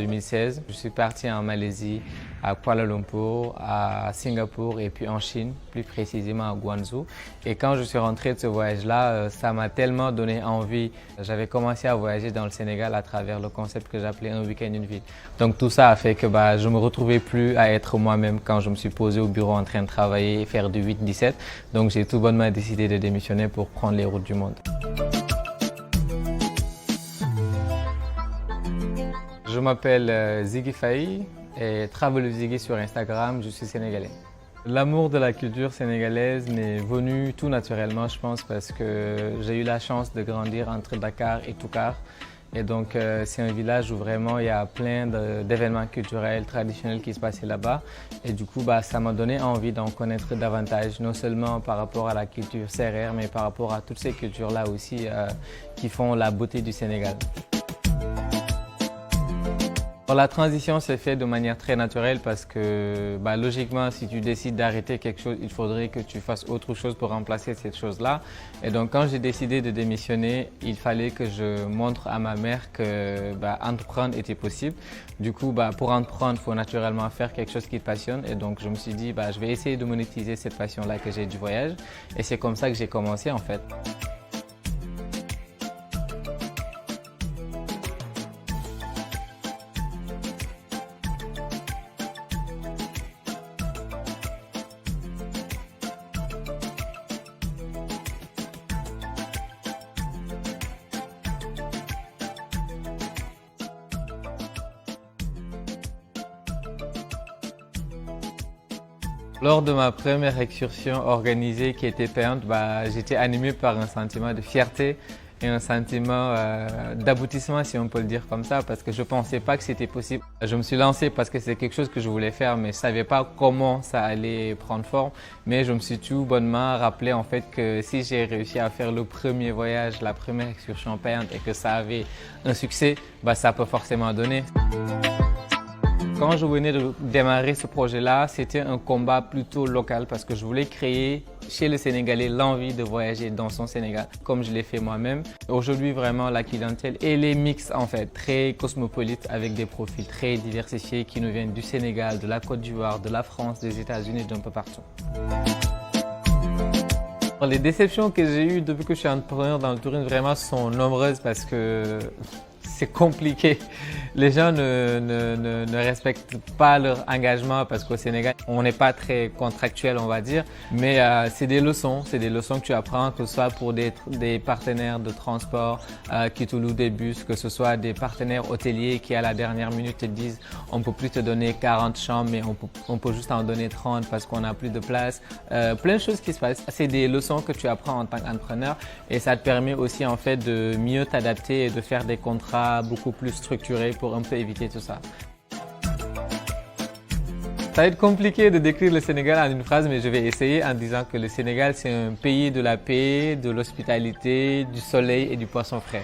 2016. Je suis parti en Malaisie, à Kuala Lumpur, à Singapour et puis en Chine, plus précisément à Guangzhou. Et quand je suis rentré de ce voyage-là, ça m'a tellement donné envie. J'avais commencé à voyager dans le Sénégal à travers le concept que j'appelais un week-end, une ville. Donc tout ça a fait que je ne me retrouvais plus à être moi-même quand je me suis posé au bureau en train de travailler et faire du 8-17. Donc j'ai tout bonnement décidé de démissionner pour prendre les routes du monde. Je m'appelle Ziggy Faye et Travel Ziggy sur Instagram, je suis sénégalais. L'amour de la culture sénégalaise m'est venu tout naturellement, je pense, parce que j'ai eu la chance de grandir entre Dakar et Toukar. Et donc, c'est un village où vraiment il y a plein d'événements culturels, traditionnels qui se passaient là-bas. Et du coup, ça m'a donné envie d'en connaître davantage, non seulement par rapport à la culture sérère, mais par rapport à toutes ces cultures-là aussi qui font la beauté du Sénégal. La transition s'est faite de manière très naturelle parce que logiquement, si tu décides d'arrêter quelque chose, il faudrait que tu fasses autre chose pour remplacer cette chose-là. Et donc quand j'ai décidé de démissionner, il fallait que je montre à ma mère que entreprendre était possible. Du coup, pour entreprendre, il faut naturellement faire quelque chose qui te passionne. Et donc je me suis dit, je vais essayer de monétiser cette passion-là que j'ai du voyage. Et c'est comme ça que j'ai commencé en fait. Lors de ma première excursion organisée qui était payante, j'étais animé par un sentiment de fierté et un sentiment d'aboutissement, si on peut le dire comme ça, parce que je ne pensais pas que c'était possible. Je me suis lancé parce que c'est quelque chose que je voulais faire, mais je ne savais pas comment ça allait prendre forme. Mais je me suis tout bonnement rappelé en fait que si j'ai réussi à faire le premier voyage, la première excursion payante et que ça avait un succès, ça peut forcément donner. Quand je venais de démarrer ce projet-là, c'était un combat plutôt local parce que je voulais créer chez le Sénégalais l'envie de voyager dans son Sénégal, comme je l'ai fait moi-même. Aujourd'hui, vraiment, la clientèle, elle est mixte en fait, très cosmopolite avec des profils très diversifiés qui nous viennent du Sénégal, de la Côte d'Ivoire, de la France, des États-Unis, d'un peu partout. Les déceptions que j'ai eues depuis que je suis entrepreneur dans le tourisme vraiment sont nombreuses parce que c'est compliqué. Les gens ne respectent pas leur engagement parce qu'au Sénégal, on n'est pas très contractuel, on va dire. Mais c'est des leçons que tu apprends, que ce soit pour des partenaires de transport qui te louent des bus, que ce soit des partenaires hôteliers qui à la dernière minute te disent on ne peut plus te donner 40 chambres, mais on peut juste en donner 30 parce qu'on n'a plus de place. Plein de choses qui se passent. C'est des leçons que tu apprends en tant qu'entrepreneur et ça te permet aussi en fait de mieux t'adapter et de faire des contrats beaucoup plus structurés pour un peu éviter tout ça. Ça va être compliqué de décrire le Sénégal en une phrase, mais je vais essayer en disant que le Sénégal, c'est un pays de la paix, de l'hospitalité, du soleil et du poisson frais.